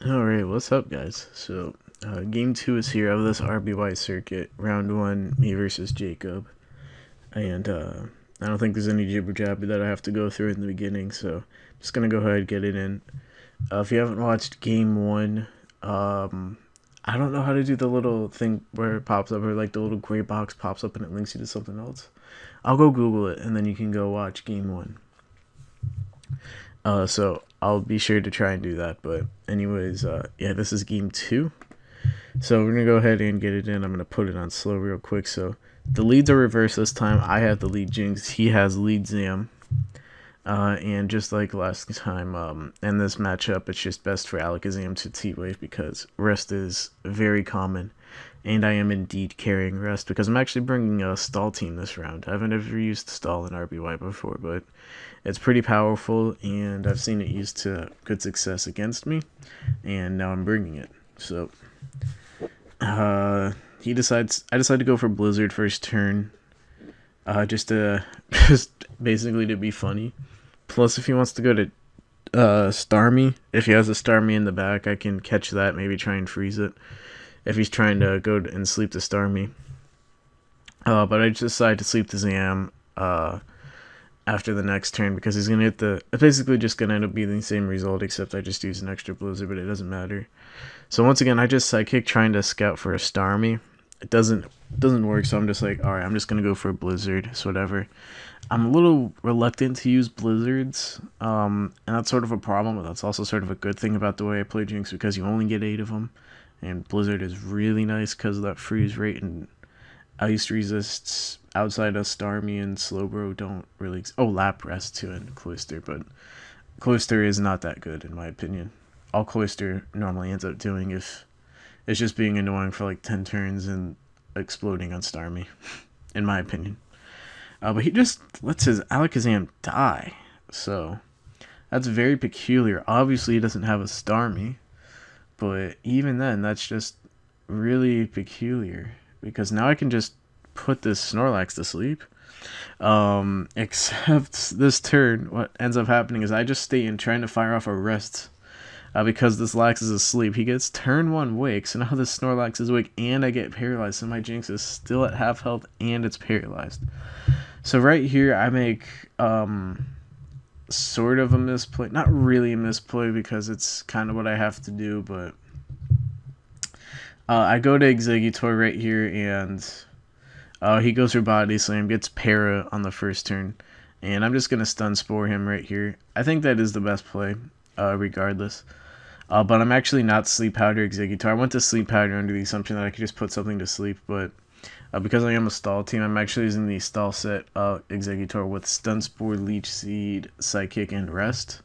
Alright, what's up, guys? So, game 2 is here of this RBY circuit. Round 1, me versus Jacob. And, I don't think there's any jibber jabber that I have to go through in the beginning, so I'm just gonna go ahead and get it in. If you haven't watched game 1, I don't know how to do the little thing where it pops up, or like the little gray box pops up and it links you to something else. I'll go Google it, and then you can go watch game 1. So I'll be sure to try and do that. But anyways, yeah, this is game 2. So we're gonna go ahead and get it in. I'm gonna put it on slow real quick. So the leads are reversed this time. I have the lead Jinx. He has lead Zam. And just like last time, in this matchup, it's just best for Alakazam to T-Wave because Rest is very common. And I am indeed carrying Rest because I'm actually bringing a Stall team this round. I haven't ever used Stall in RBY before, but it's pretty powerful, and I've seen it used to good success against me, and now I'm bringing it. So, I decide to go for Blizzard first turn, just basically to be funny. Plus, if he wants to go to Starmie, if he has a Starmie in the back, I can catch that, maybe try and freeze it. If he's trying to go and sleep the Starmie. But I just decided to sleep the Zam after the next turn because he's going to hit the... It's basically just going to end up being the same result, except I just use an extra Blizzard, but it doesn't matter. So once again, I just Psychic trying to scout for a Starmie. It doesn't work, so I'm just like, alright, I'm just going to go for a Blizzard, so whatever. I'm a little reluctant to use Blizzards, and that's sort of a problem, but that's also sort of a good thing about the way I play Jinx because you only get 8 of them. And Blizzard is really nice because of that freeze rate, and ice resists outside of Starmie and Slowbro don't really... Oh, Lapras too, and Cloyster, but Cloyster is not that good in my opinion. All Cloyster normally ends up doing is just being annoying for like 10 turns and exploding on Starmie, in my opinion. But he just lets his Alakazam die, so that's very peculiar. Obviously he doesn't have a Starmie, but even then, that's just really peculiar. Because now I can just put this Snorlax to sleep. Except this turn, what ends up happening is I just stay in trying to fire off a Rest. Because this Lax is asleep. He gets turn 1 wake, so now this Snorlax is awake and I get paralyzed. So my Jinx is still at half health and it's paralyzed. So right here, I make... sort of a misplay, not really a misplay because it's kind of what I have to do, but I go to Exeggutor right here, and he goes for Body Slam, gets Para on the first turn, and I'm just going to Stun Spore him right here. I think that is the best play, regardless. But I'm actually not Sleep Powder Exeggutor. I went to Sleep Powder under the assumption that I could just put something to sleep, but because I am a Stall team, I'm actually using the Stall set Exeggutor with Stun Spore, Leech Seed, Psychic, and Rest.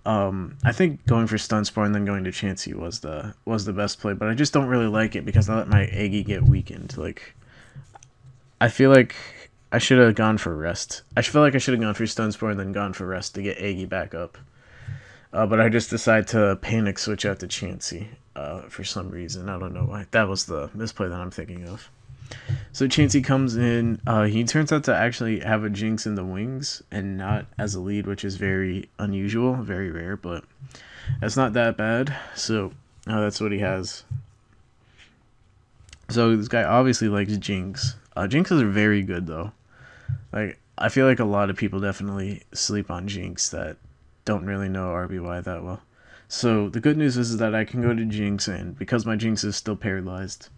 I think going for Stun Spore and then going to Chansey was the best play, but I just don't really like it because I let my Eggy get weakened. Like, I feel like I should have gone for Rest. I feel like I should have gone for Stun Spore and then gone for Rest to get Eggy back up. But I just decided to panic switch out to Chansey for some reason. I don't know why. That was the misplay that I'm thinking of. So Chansey comes in, he turns out to actually have a Jinx in the wings and not as a lead, which is very unusual, very rare, but it's not that bad. So that's what he has. So this guy obviously likes Jinx. Jinxes are very good though. Like, I feel like a lot of people definitely sleep on Jinx that don't really know RBY that well. So the good news is that I can go to Jinx, and because my Jinx is still paralyzed,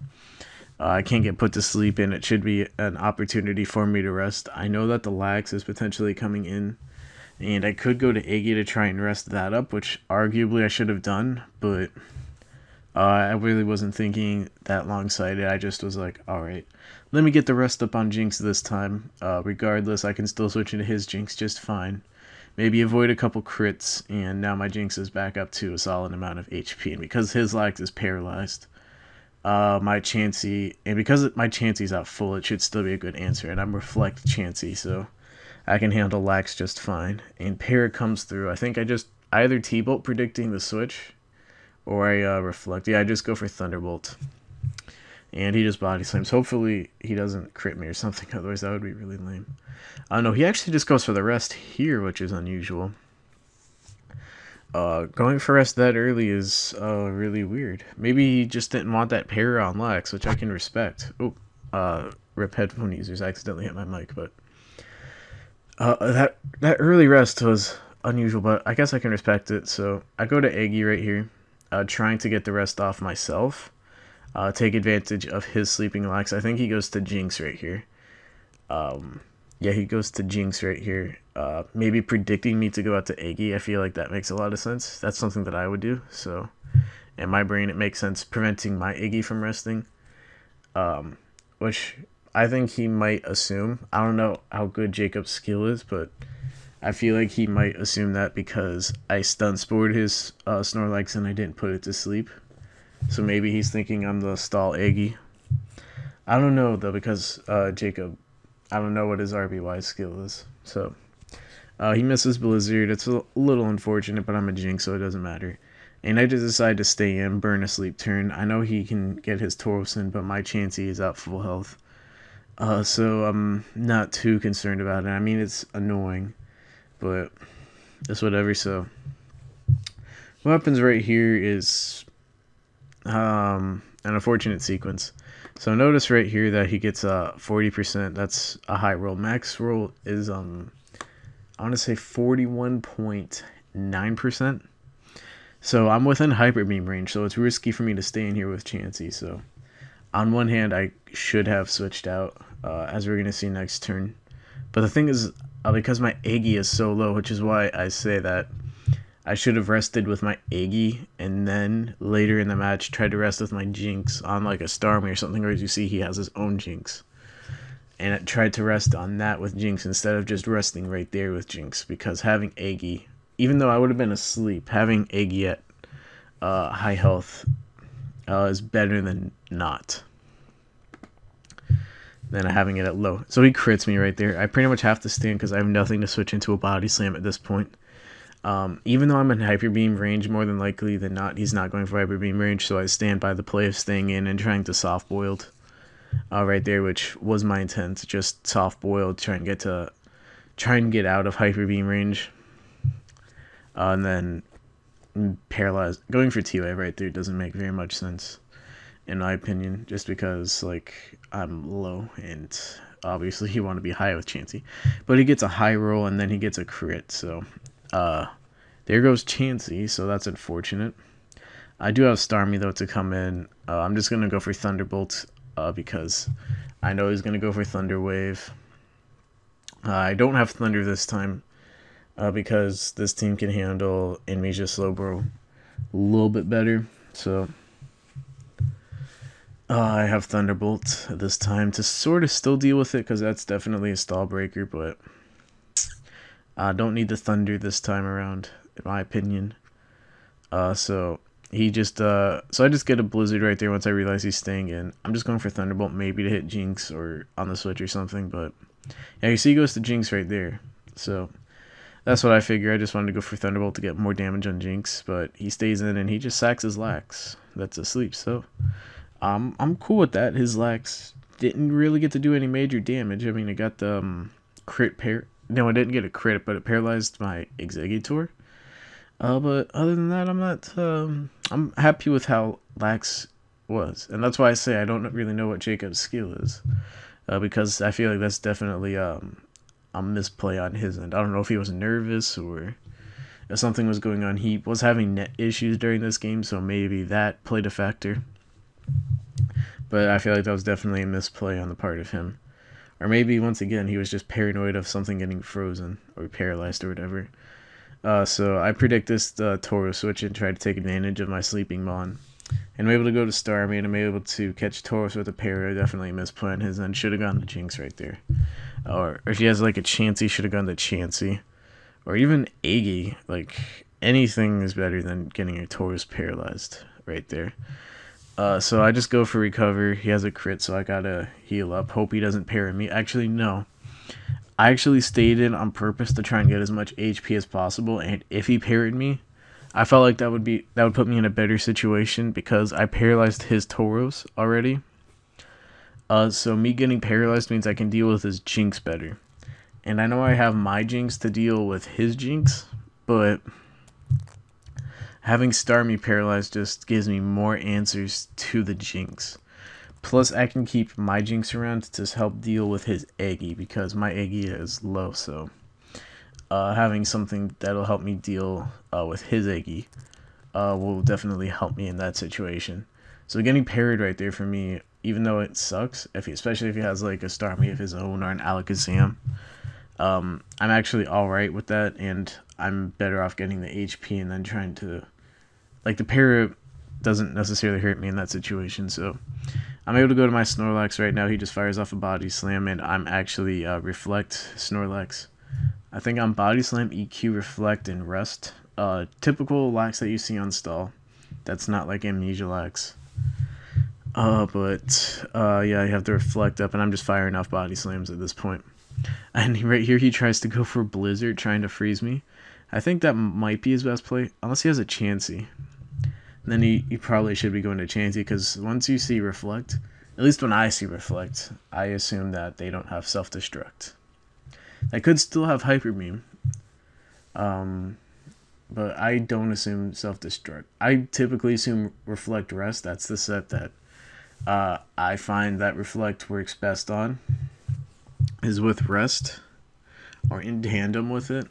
I can't get put to sleep, and it should be an opportunity for me to rest. I know that the Lax is potentially coming in, and I could go to Iggy to try and rest that up, which arguably I should have done, but I really wasn't thinking that long-sighted. I just was like, alright, let me get the rest up on Jinx this time. Regardless, I can still switch into his Jinx just fine. Maybe avoid a couple crits, and now my Jinx is back up to a solid amount of HP, and because his Lax is paralyzed, my Chansey, and because my Chansey's out full, it should still be a good answer, and I'm Reflect Chansey, so I can handle Lax just fine. And Para comes through. I think I just either T-Bolt predicting the switch, or I Reflect. Yeah, I just go for Thunderbolt. And he just Body Slams. Hopefully he doesn't crit me or something, otherwise that would be really lame. No, he actually just goes for the Rest here, which is unusual. Going for rest that early is really weird. Maybe he just didn't want that pair on Lex, which I can respect. Oh, rip headphone users. I accidentally hit my mic, but that early rest was unusual, but I guess I can respect it. So I go to Eggy right here, trying to get the rest off myself. Take advantage of his sleeping Lex. I think he goes to Jinx right here. Yeah, he goes to Jinx right here. Maybe predicting me to go out to Iggy. I feel like that makes a lot of sense. That's something that I would do. So, in my brain, it makes sense preventing my Iggy from resting. Which I think he might assume. I don't know how good Jacob's skill is, but I feel like he might assume that because I stun spored his Snorlax and I didn't put it to sleep. So maybe he's thinking I'm the stall Iggy. I don't know, though, because Jacob... I don't know what his RBY skill is. So, he misses Blizzard. It's a little unfortunate, but I'm a Jinx, so it doesn't matter. And I just decide to stay in, burn a sleep turn. I know he can get his Tauros in, but my Chansey is at full health. So I'm not too concerned about it. I mean, it's annoying, but it's whatever. So, what happens right here is an unfortunate sequence. So notice right here that he gets 40%. That's a high roll. Max roll is I want to say 41.9%. So I'm within Hyper Beam range, so it's risky for me to stay in here with Chansey. So on one hand, I should have switched out, as we're gonna see next turn. But the thing is, because my Iggy is so low, which is why I say that I should have rested with my Iggy and then later in the match tried to rest with my Jinx on like a Starmie or something, or as you see he has his own Jinx. And I tried to rest on that with Jinx instead of just resting right there with Jinx, because having Iggy, even though I would have been asleep, having Iggy at high health is better than not. Than having it at low. So he crits me right there. I pretty much have to stand because I have nothing to switch into a body slam at this point. Even though I'm in Hyper Beam range, more than likely than not, he's not going for Hyper Beam range, so I stand by the play of staying in and trying to soft boiled right there, which was my intent, just soft boiled, try and get out of Hyper Beam range, and then paralyzed. Going for T-Wave right there doesn't make very much sense, in my opinion, just because like I'm low and obviously you want to be high with Chansey, but he gets a high roll and then he gets a crit, so. There goes Chansey, so that's unfortunate. I do have Starmie, though, to come in. I'm just going to go for Thunderbolt, because I know he's going to go for Thunder Wave. I don't have Thunder this time, because this team can handle Amnesia Slowbro a little bit better, so I have Thunderbolt this time to sort of still deal with it, because that's definitely a stall breaker, but don't need the Thunder this time around, in my opinion. So he just so I just get a Blizzard right there once I realize he's staying in. I'm just going for Thunderbolt, maybe to hit Jinx or on the switch or something, but yeah, you see he goes to Jinx right there. So that's what I figure. I just wanted to go for Thunderbolt to get more damage on Jinx, but he stays in and he just sacks his Lax that's asleep. So I'm cool with that. His Lax didn't really get to do any major damage. I mean, it got the crit pair. No, I didn't get a crit, but it paralyzed my Exeggutor. But other than that, I'm not. I'm happy with how Lax was, and that's why I say I don't really know what Jacob's skill is, because I feel like that's definitely a misplay on his end. I don't know if he was nervous or if something was going on. He was having net issues during this game, so maybe that played a factor. But I feel like that was definitely a misplay on the part of him. Or maybe, once again, he was just paranoid of something getting frozen or paralyzed or whatever. So I predict this Tauros switch and try to take advantage of my sleeping Mon. And I'm able to go to Starmie and I'm able to catch Tauros with a parry. Definitely a misplay on his end. Should have gone to Jinx right there. Or if he has like a Chansey, should have gone to Chansey. Or even Iggy. Like, anything is better than getting a Tauros paralyzed right there. So I just go for recover. He has a crit, so I gotta heal up. Hope he doesn't parry me. Actually, no. I actually stayed in on purpose to try and get as much HP as possible, and if he parried me, I felt like that would put me in a better situation because I paralyzed his Tauros already. So me getting paralyzed means I can deal with his Jinx better. And I know I have my Jinx to deal with his Jinx, but Having Starmie paralyzed just gives me more answers to the Jinx. Plus, I can keep my Jinx around to just help deal with his Eggy, because my Eggy is low, so having something that'll help me deal with his Eggy will definitely help me in that situation. So getting parried right there for me, even though it sucks, especially if he has like a Starmie of his own or an Alakazam, I'm actually alright with that, and I'm better off getting the HP and then trying to, like, the parry doesn't necessarily hurt me in that situation. So I'm able to go to my Snorlax right now. He just fires off a Body Slam, and I'm actually Reflect Snorlax. I think I'm Body Slam, EQ, Reflect, and Rest. Typical lax that you see on stall. That's not like Amnesia lax. Yeah, you have to Reflect up, and I'm just firing off Body Slams at this point. And right here, he tries to go for Blizzard, trying to freeze me. I think that might be his best play, unless he has a Chansey. Then he probably should be going to Chansey, because once you see Reflect, at least when I see Reflect, I assume that they don't have Self-Destruct. They could still have Hyper Beam, but I don't assume Self-Destruct. I typically assume Reflect Rest. That's the set that I find that Reflect works best on, is with Rest, or in tandem with it.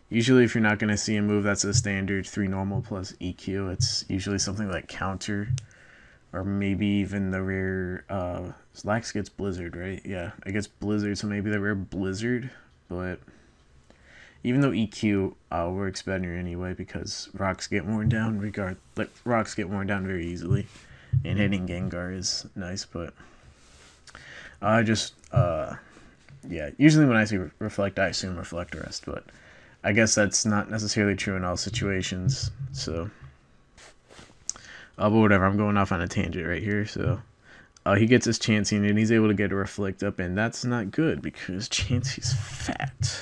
Usually if you're not going to see a move that's a standard 3 normal plus EQ, it's usually something like Counter, or maybe even the rare, Lax gets Blizzard, right? Yeah, it gets Blizzard, so maybe the rare Blizzard, but even though EQ works better anyway, because rocks get worn down rocks get worn down very easily, and hitting Gengar is nice, but yeah, usually when I see Reflect, I assume Reflect Rest, but I guess that's not necessarily true in all situations, so but whatever, I'm going off on a tangent right here. So he gets his Chansey, and he's able to get a Reflect up, and that's not good because Chansey's fat.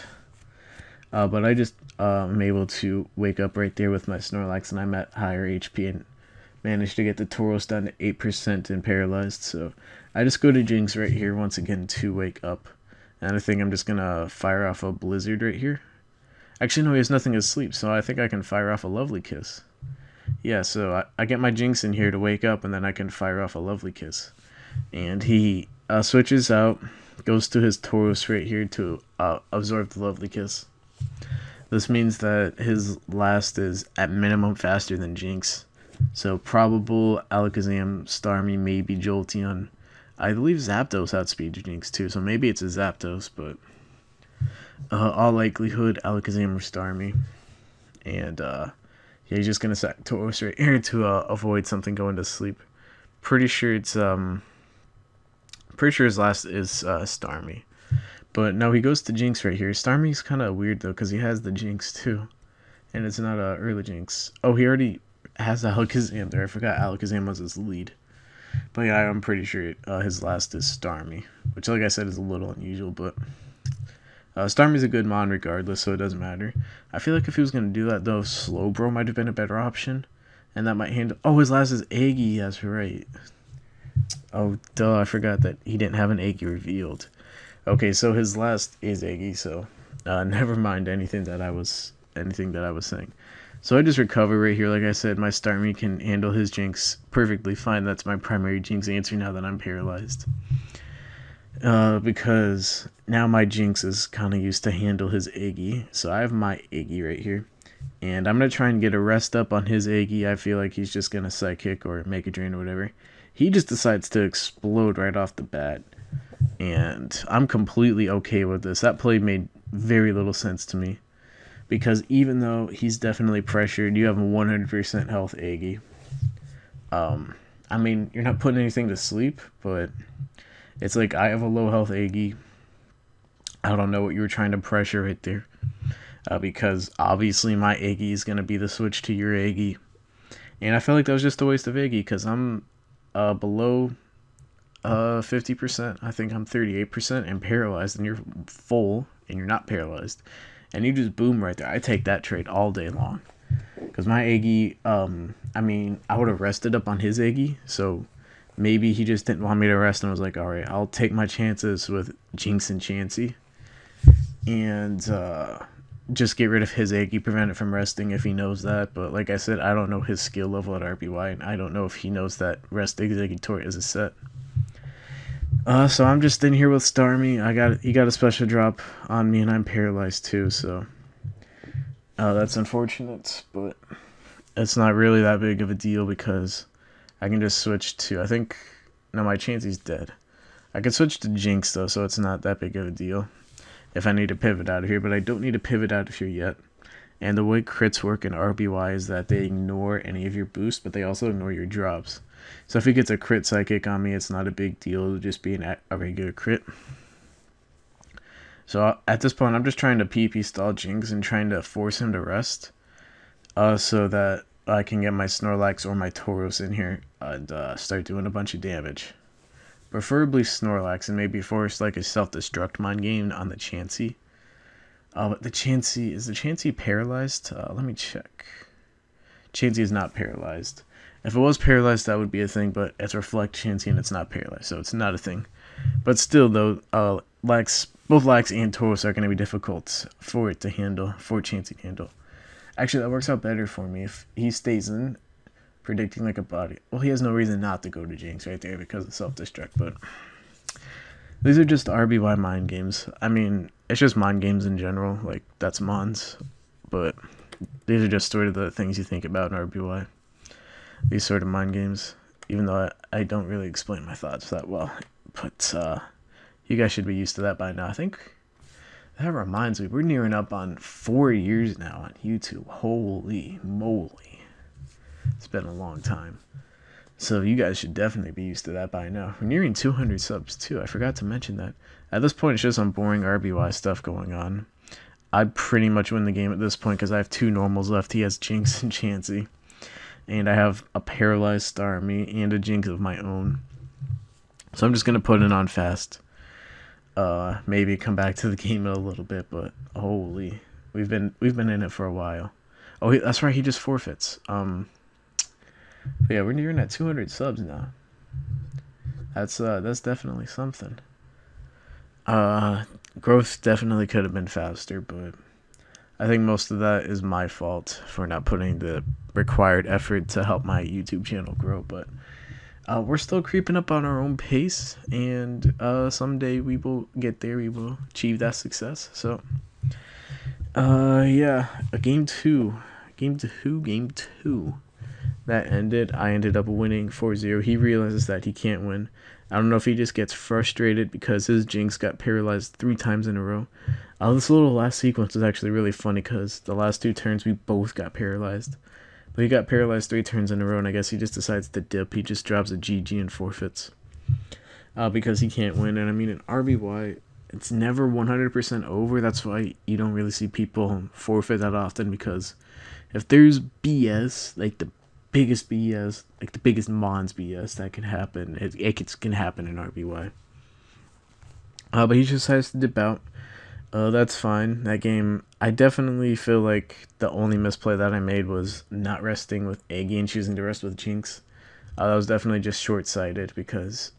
But I just am able to wake up right there with my Snorlax, and I'm at higher HP and managed to get the Tauros down to 8% and paralyzed. So I just go to Jinx right here once again to wake up, and I think I'm just gonna fire off a Blizzard right here. Actually, no, he has nothing asleep, so I think I can fire off a Lovely Kiss. Yeah, so I get my Jinx in here to wake up, and then I can fire off a Lovely Kiss. And he switches out, goes to his Tauros right here to absorb the Lovely Kiss. This means that his last is at minimum faster than Jinx. So probable Alakazam, Starmie, maybe Jolteon. I believe Zapdos outspeeds Jinx too, so maybe it's a Zapdos, but all likelihood Alakazam or Starmie. And yeah, he's just gonna sack Tauros right here to avoid something going to sleep. Pretty sure his last is Starmie. But no, he goes to Jinx right here. Starmie's kind of weird though, because he has the Jinx too, and it's not a early Jinx. Oh, he already has Alakazam there. I forgot Alakazam was his lead. But yeah, I'm pretty sure his last is Starmie, which, like I said, is a little unusual, but Starmie's a good mon regardless, so it doesn't matter. I feel like if he was going to do that, though, Slowbro might have been a better option, and that might handle... Oh, his last is Aggie, that's right. Oh, duh, I forgot that he didn't have an Aggie revealed. Okay, so his last is Aggie, so never mind anything that I was saying. So I just recover right here. Like I said, my Starmie can handle his Jinx perfectly fine. That's my primary Jinx answer now that I'm paralyzed. Because now my Jinx is kind of used to handle his Iggy. So I have my Iggy right here. And I'm going to try and get a rest up on his Iggy. I feel like he's just going to Psychic or Make a Drain or whatever. He just decides to explode right off the bat. And I'm completely okay with this. That play made very little sense to me. Because even though he's definitely pressured, you have a 100% health Aggie. I mean, you're not putting anything to sleep, but it's like I have a low health Aggie. I don't know what you were trying to pressure right there. Because obviously my Aggie is going to be the switch to your Aggie. And I felt like that was just a waste of Aggie because I'm below 50%. I think I'm 38% and paralyzed, and you're full and you're not paralyzed. And you just boom right there. I take that trade all day long. Because my Aggie, I mean, I would have rested up on his Aggie. So maybe he just didn't want me to rest and was like, alright, I'll take my chances with Jinx and Chansey. And just get rid of his Iggy, prevent it from resting if he knows that. But like I said, I don't know his skill level at RBY, and I don't know if he knows that rest executor is a set. So I'm just in here with Starmie. He got a special drop on me, and I'm paralyzed too. So that's unfortunate, but it's not really that big of a deal because I can just switch to, I think, no, my Chansey's dead. I can switch to Jinx though, so it's not that big of a deal if I need to pivot out of here, but I don't need to pivot out of here yet. And the way crits work in RBY is that they ignore any of your boosts, but they also ignore your drops. So if he gets a crit psychic on me, it's not a big deal. It'll just be a regular crit. So at this point, I'm just trying to PP stall Jinx and trying to force him to rest, so that I can get my Snorlax or my Tauros in here and start doing a bunch of damage. Preferably Snorlax, and maybe force like a self-destruct mind game on the Chansey. But the Chansey, is the Chansey paralyzed? Let me check. Chansey is not paralyzed. If it was paralyzed, that would be a thing, but it's Reflect Chansey and it's not paralyzed, so it's not a thing. But still, though, both Lax and Tauros are going to be difficult for it to handle, for Chansey to handle. Actually, that works out better for me if he stays in, predicting like a body. Well, he has no reason not to go to Jinx right there because of self-destruct, but these are just RBY mind games. I mean, it's just mind games in general, like that's Mons, but these are just sort of the things you think about in RBY. These sort of mind games, even though I don't really explain my thoughts that well, but you guys should be used to that by now. I think that reminds me, we're nearing up on 4 years now on YouTube. Holy moly. It's been a long time. So you guys should definitely be used to that by now. We're nearing 200 subs too. I forgot to mention that. At this point, it's just some boring RBY stuff going on. I pretty much win the game at this point because I have 2 normals left. He has Jinx and Chansey. And I have a paralyzed Starmie and a Jinx of my own. So I'm just going to put it on fast. Maybe come back to the game in a little bit, but holy, we've been in it for a while. Oh, that's right, he just forfeits. But yeah, we're nearing at 200 subs now. That's definitely something. Growth definitely could have been faster, but I think most of that is my fault for not putting the required effort to help my YouTube channel grow, but we're still creeping up on our own pace, and someday we will get there. We will achieve that success. So, yeah, game two. That ended. I ended up winning 4-0. He realizes that he can't win. I don't know if he just gets frustrated because his Jinx got paralyzed 3 times in a row. This little last sequence is actually really funny because the last 2 turns we both got paralyzed. But he got paralyzed 3 turns in a row, and I guess he just decides to dip. He just drops a GG and forfeits. Because he can't win. And I mean, in RBY, it's never 100% over. That's why you don't really see people forfeit that often, because if there's BS, like the biggest BS, like the biggest Mons BS that can happen, it can happen in RBY. But he just decides to dip out. That's fine. That game, I definitely feel like the only misplay that I made was not resting with Aggie and choosing to rest with Jinx. That was definitely just short-sighted because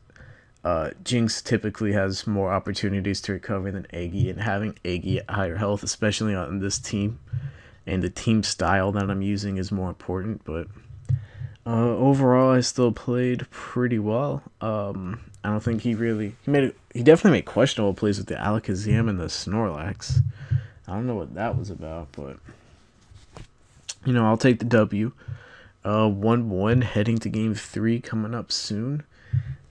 Jinx typically has more opportunities to recover than Aggie, and having Aggie at higher health, especially on this team, and the team style that I'm using is more important. But overall, I still played pretty well. I don't think he definitely made questionable plays with the Alakazam and the Snorlax. I don't know what that was about, but you know, I'll take the W. 1-1 heading to game 3 coming up soon.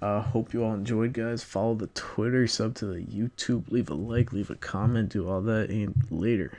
Hope you all enjoyed, guys. Follow the Twitter, sub to the YouTube, leave a like, leave a comment, do all that, and later.